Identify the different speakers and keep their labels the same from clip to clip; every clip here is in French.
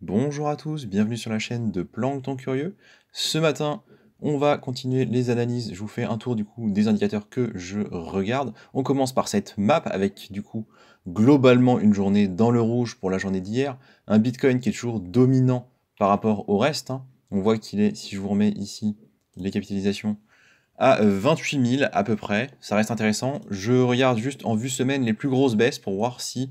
Speaker 1: Bonjour à tous, bienvenue sur la chaîne de Plancton Curieux. Ce matin, on va continuer les analyses. Je vous fais un tour du coup des indicateurs que je regarde. On commence par cette map avec du coup globalement une journée dans le rouge pour la journée d'hier. Un Bitcoin qui est toujours dominant par rapport au reste, hein. On voit qu'il est, si je vous remets ici les capitalisations, à 28 000 à peu près. Ça reste intéressant. Je regarde juste en vue semaine les plus grosses baisses pour voir si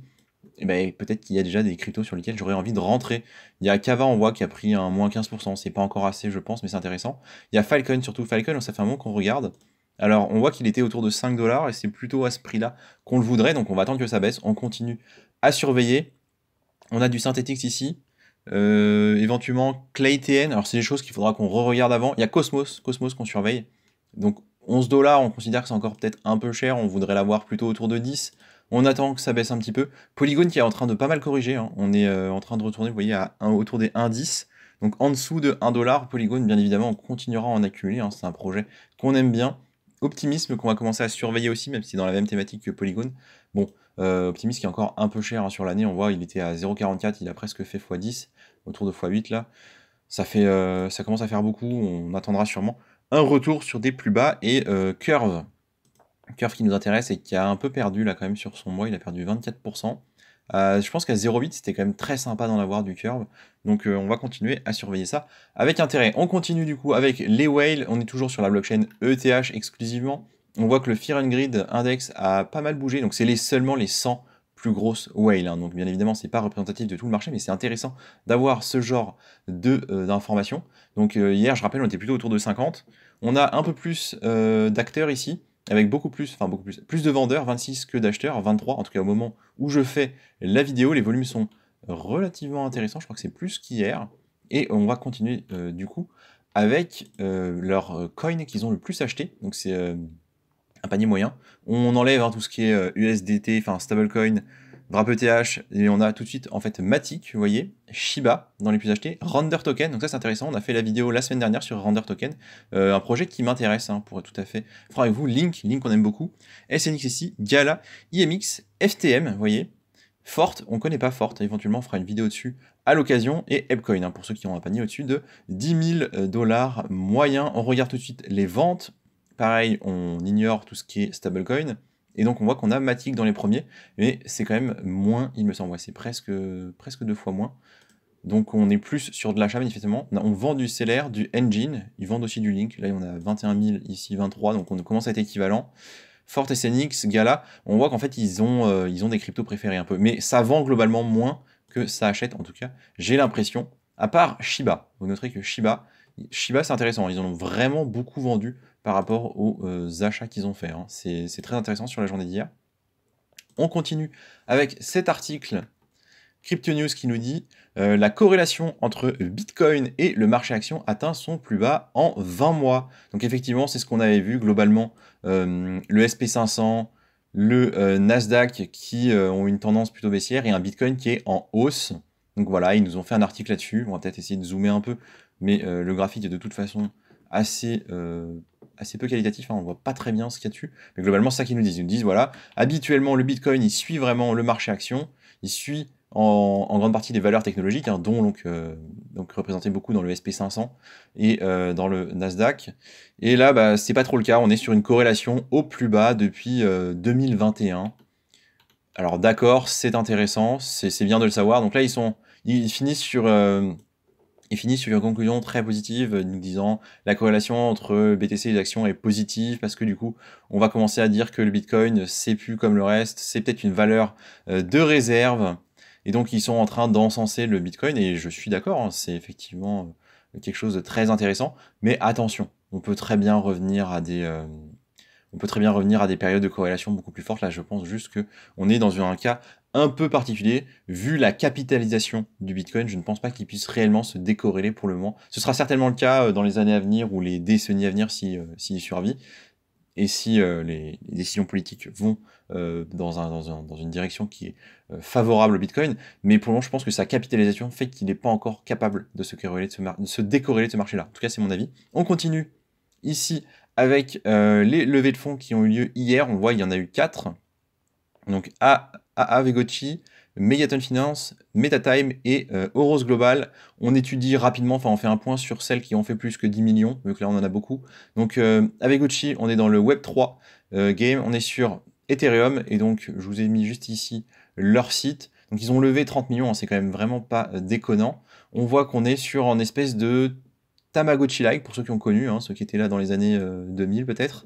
Speaker 1: eh ben, peut-être qu'il y a déjà des cryptos sur lesquels j'aurais envie de rentrer. Il y a Kava, on voit, qui a pris un moins 15%. C'est pas encore assez, je pense, mais c'est intéressant. Il y a Falcon, surtout Falcon, ça fait un moment qu'on regarde. Alors, on voit qu'il était autour de 5 dollars et c'est plutôt à ce prix-là qu'on le voudrait. Donc, on va attendre que ça baisse. On continue à surveiller. On a du Synthetix ici. Éventuellement, ClayTN. Alors, c'est des choses qu'il faudra qu'on re-regarde avant. Il y a Cosmos qu'on surveille. Donc, 11 dollars, on considère que c'est encore peut-être un peu cher. On voudrait l'avoir plutôt autour de 10. On attend que ça baisse un petit peu. Polygon qui est en train de pas mal corriger, hein. On est en train de retourner, vous voyez, autour des 1,10. Donc en dessous de 1 dollar, Polygon, bien évidemment, on continuera à en accumuler, hein. C'est un projet qu'on aime bien. Optimisme qu'on va commencer à surveiller aussi, même si c'est dans la même thématique que Polygon. Bon, Optimisme qui est encore un peu cher, hein, sur l'année. On voit, il était à 0,44, il a presque fait x10, autour de x8 là. Ça commence à faire beaucoup. On attendra sûrement un retour sur des plus bas. Et Curve. Curve qui nous intéresse et qui a un peu perdu là quand même sur son mois, il a perdu 24%. Je pense qu'à 0,8 c'était quand même très sympa d'en avoir du Curve, donc on va continuer à surveiller ça avec intérêt. On continue du coup avec les whales, on est toujours sur la blockchain ETH exclusivement. On voit que le Fear and Greed Index a pas mal bougé, donc c'est seulement les 100 plus grosses whales, hein. Donc bien évidemment c'est pas représentatif de tout le marché, mais c'est intéressant d'avoir ce genre d'informations. Donc hier je rappelle on était plutôt autour de 50. On a un peu plus d'acteurs ici, avec plus de vendeurs, 26 que d'acheteurs, 23 en tout cas au moment où je fais la vidéo. Les volumes sont relativement intéressants, je crois que c'est plus qu'hier. Et on va continuer du coup avec leurs coins qu'ils ont le plus acheté. Donc c'est un panier moyen. On enlève, hein, tout ce qui est USDT, enfin stablecoin, Wrap ETH, et on a tout de suite en fait Matic, vous voyez, Shiba dans les plus achetés, Render Token, donc ça c'est intéressant, on a fait la vidéo la semaine dernière sur Render Token, un projet qui m'intéresse, hein, pour être tout à fait franc avec vous. Link on aime beaucoup, SNX ici, Gala, IMX, FTM, vous voyez, Forte, on connaît pas Forte, éventuellement on fera une vidéo dessus à l'occasion, et Epcoin, hein, pour ceux qui ont un panier au-dessus de 10 000 dollars moyen. On regarde tout de suite les ventes. Pareil, on ignore tout ce qui est stablecoin. Et donc on voit qu'on a Matic dans les premiers, mais c'est quand même moins, il me semble. Ouais, c'est presque 2 fois moins. Donc on est plus sur de l'achat manifestement. On vend du Celer, du Engine, ils vendent aussi du Link. Là on a 21 000, ici 23, donc on commence à être équivalent. Forte, SNX, Gala, on voit qu'en fait ils ont des cryptos préférés un peu. Mais ça vend globalement moins que ça achète, en tout cas, j'ai l'impression. À part Shiba. Vous noterez que Shiba c'est intéressant, ils en ont vraiment beaucoup vendu par rapport aux achats qu'ils ont fait, hein. C'est très intéressant sur la journée d'hier. On continue avec cet article Crypto News qui nous dit la corrélation entre Bitcoin et le marché action atteint son plus bas en 20 mois. Donc effectivement, c'est ce qu'on avait vu globalement, le SP500, le Nasdaq qui ont une tendance plutôt baissière et un Bitcoin qui est en hausse. Donc voilà, ils nous ont fait un article là-dessus. On va peut-être essayer de zoomer un peu, mais le graphique est de toute façon assez, assez peu qualitatif, hein. On voit pas très bien ce qu'il y a dessus. Mais globalement, c'est ça qu'ils nous disent. Ils nous disent, voilà, habituellement, le Bitcoin, il suit vraiment le marché action. Il suit en grande partie des valeurs technologiques, hein, dont donc représenté beaucoup dans le SP500 et dans le Nasdaq. Et là, bah, c'est pas trop le cas. On est sur une corrélation au plus bas depuis 2021. Alors d'accord, c'est intéressant, c'est bien de le savoir. Donc là, ils finissent sur une conclusion très positive, nous disant la corrélation entre BTC et les actions est positive parce que du coup, on va commencer à dire que le Bitcoin, c'est plus comme le reste, c'est peut-être une valeur de réserve. Et donc, ils sont en train d'encenser le Bitcoin, et je suis d'accord, hein, c'est effectivement quelque chose de très intéressant. Mais attention, on peut très bien revenir à des périodes de corrélation beaucoup plus fortes. Là, je pense juste que on est dans un cas un peu particulier. Vu la capitalisation du Bitcoin, je ne pense pas qu'il puisse réellement se décorréler pour le moment. Ce sera certainement le cas dans les années à venir ou les décennies à venir s'il survit. Et si les décisions politiques vont dans une direction qui est favorable au Bitcoin. Mais pour le moment, je pense que sa capitalisation fait qu'il n'est pas encore capable de de se décorréler de ce marché-là. En tout cas, c'est mon avis. On continue ici avec les levées de fonds qui ont eu lieu hier. On voit il y en a eu 4. Donc AA Vegoci, Megaton Finance, MetaTime et Euros Global. On étudie rapidement, enfin on fait un point sur celles qui ont fait plus que 10 millions, vu que là on en a beaucoup. Donc avec Gucci, on est dans le Web3 game, on est sur Ethereum, et donc je vous ai mis juste ici leur site. Donc ils ont levé 30 millions, hein, c'est quand même vraiment pas déconnant. On voit qu'on est sur une espèce de Tamagotchi-like, pour ceux qui ont connu, hein, ceux qui étaient là dans les années 2000 peut-être,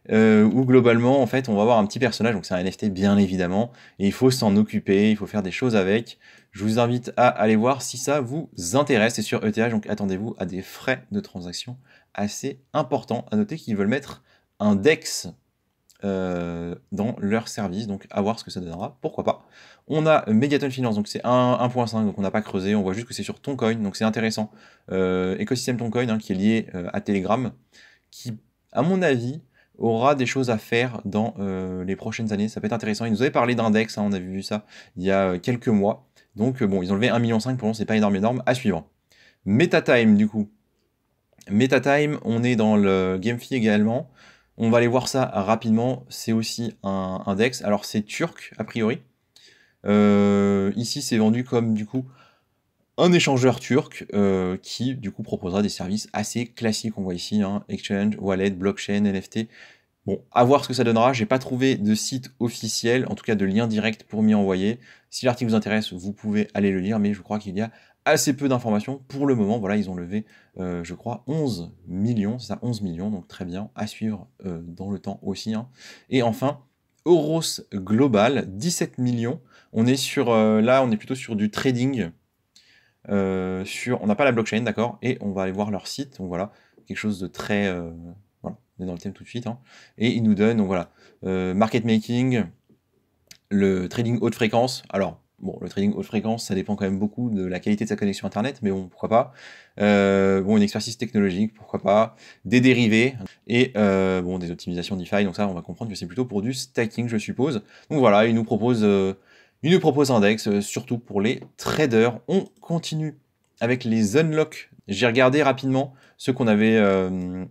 Speaker 1: où globalement, en fait, on va avoir un petit personnage, donc c'est un NFT bien évidemment, et il faut s'en occuper, il faut faire des choses avec. Je vous invite à aller voir si ça vous intéresse, c'est sur ETH, donc attendez-vous à des frais de transaction assez importants. À noter qu'ils veulent mettre un DEX dans leur service, donc à voir ce que ça donnera, pourquoi pas. On a Megaton Finance, donc c'est 1.5, donc on n'a pas creusé, on voit juste que c'est sur Toncoin, donc c'est intéressant. Écosystème Toncoin, hein, qui est lié à Telegram, qui, à mon avis, aura des choses à faire dans les prochaines années, ça peut être intéressant. Ils nous avaient parlé d'index, hein, on avait vu ça il y a quelques mois, donc bon, ils ont levé 1,5 million, pour nous c'est pas énorme, à suivre. MetaTime, du coup. MetaTime, on est dans le GameFi également. On va aller voir ça rapidement. C'est aussi un index. Alors c'est turc a priori. Ici c'est vendu comme du coup un échangeur turc qui du coup proposera des services assez classiques. On voit ici hein, exchange, wallet, blockchain, NFT. Bon, à voir ce que ça donnera. J'ai pas trouvé de site officiel, en tout cas de lien direct pour m'y envoyer. Si l'article vous intéresse, vous pouvez aller le lire, mais je crois qu'il y a assez peu d'informations pour le moment. Voilà, ils ont levé, je crois, 11 millions, c'est ça, 11 millions, donc très bien, à suivre dans le temps aussi. Hein. Et enfin, Euros Global, 17 millions. On est sur, là, on est plutôt sur du trading. On n'a pas la blockchain, d'accord, et on va aller voir leur site. Donc voilà, quelque chose de très voilà, on est dans le thème tout de suite. Hein. Et ils nous donnent, donc voilà, market making, le trading haute fréquence. Alors, bon, le trading haute fréquence, ça dépend quand même beaucoup de la qualité de sa connexion Internet, mais bon, pourquoi pas. Bon, une expertise technologique, pourquoi pas. Des dérivés et bon, des optimisations DeFi. Donc ça, on va comprendre que c'est plutôt pour du stacking, je suppose. Donc voilà, ils nous proposent un index, surtout pour les traders. On continue avec les unlocks. J'ai regardé rapidement ceux qu'on avait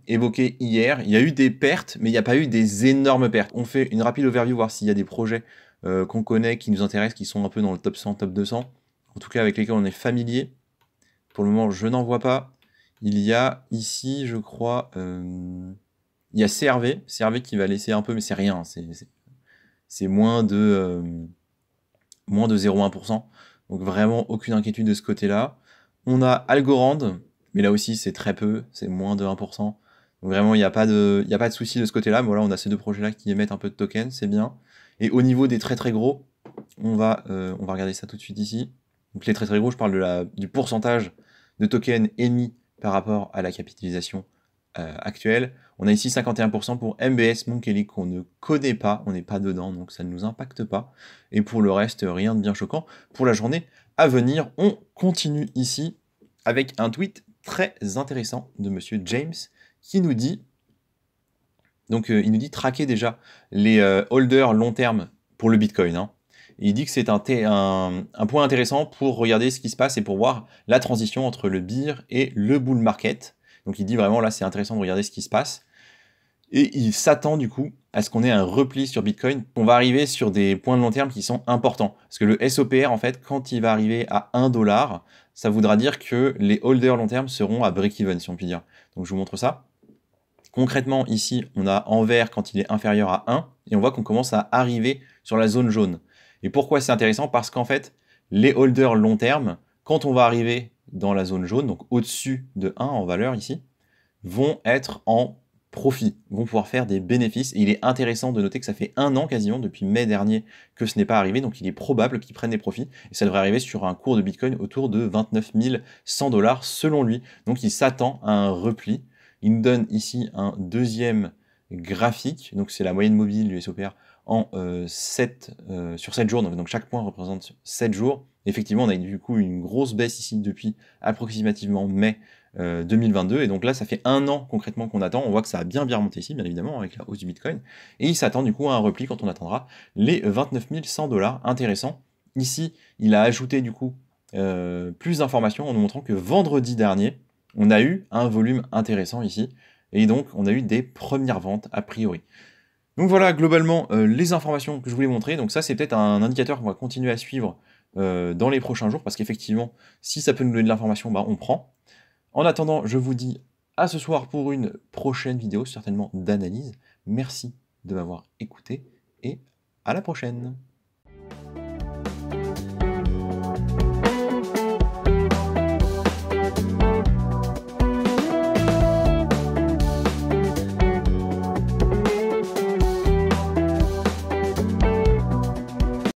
Speaker 1: évoqués hier. Il y a eu des pertes, mais il n'y a pas eu des énormes pertes. On fait une rapide overview, voir s'il y a des projets qu'on connaît, qui nous intéressent, qui sont un peu dans le top 100, top 200. En tout cas, avec lesquels on est familier. Pour le moment, je n'en vois pas. Il y a ici, je crois, il y a CRV qui va laisser un peu, mais c'est rien. C'est moins de 0,1%. Donc vraiment aucune inquiétude de ce côté-là. On a Algorand, mais là aussi c'est très peu, c'est moins de 1%. Donc vraiment il n'y a pas de souci de ce côté-là. Mais voilà, on a ces deux projets-là qui émettent un peu de tokens, c'est bien. Et au niveau des très très gros, on va regarder ça tout de suite ici. Donc les très très gros, je parle du pourcentage de tokens émis par rapport à la capitalisation actuelle. On a ici 51% pour MBS Monkey qu'on ne connaît pas, on n'est pas dedans, donc ça ne nous impacte pas. Et pour le reste, rien de bien choquant. Pour la journée à venir, on continue ici avec un tweet très intéressant de monsieur James qui nous dit, donc il nous dit traquer déjà les holders long terme pour le Bitcoin. Hein. Il dit que c'est un point intéressant pour regarder ce qui se passe et pour voir la transition entre le bear et le bull market. Donc il dit vraiment là c'est intéressant de regarder ce qui se passe. Et il s'attend du coup à ce qu'on ait un repli sur Bitcoin. On va arriver sur des points de long terme qui sont importants. Parce que le SOPR, en fait, quand il va arriver à 1$, ça voudra dire que les holders long terme seront à break-even, si on peut dire. Donc je vous montre ça. Concrètement, ici, on a en vert quand il est inférieur à 1, et on voit qu'on commence à arriver sur la zone jaune. Et pourquoi c'est intéressant? Parce qu'en fait, les holders long terme, quand on va arriver dans la zone jaune, donc au-dessus de 1 en valeur ici, vont être en profit, vont pouvoir faire des bénéfices. Et il est intéressant de noter que ça fait 1 an quasiment, depuis mai dernier, que ce n'est pas arrivé, donc il est probable qu'ils prennent des profits, et ça devrait arriver sur un cours de Bitcoin autour de 29 100$ selon lui. Donc il s'attend à un repli. Il nous donne ici un deuxième graphique, donc c'est la moyenne mobile du SOPR en sur 7 jours, donc chaque point représente 7 jours. Effectivement, on a du coup une grosse baisse ici depuis approximativement mai 2022, et donc là ça fait 1 an concrètement qu'on attend. On voit que ça a bien remonté ici, bien évidemment, avec la hausse du Bitcoin, et il s'attend du coup à un repli quand on attendra les 29 100$. Intéressant. Ici, il a ajouté du coup plus d'informations en nous montrant que vendredi dernier, on a eu un volume intéressant ici, et donc on a eu des premières ventes a priori. Donc voilà globalement les informations que je voulais montrer. Donc ça c'est peut-être un indicateur qu'on va continuer à suivre dans les prochains jours, parce qu'effectivement, si ça peut nous donner de l'information, bah, on prend. En attendant, je vous dis à ce soir pour une prochaine vidéo, certainement d'analyse. Merci de m'avoir écouté et à la prochaine.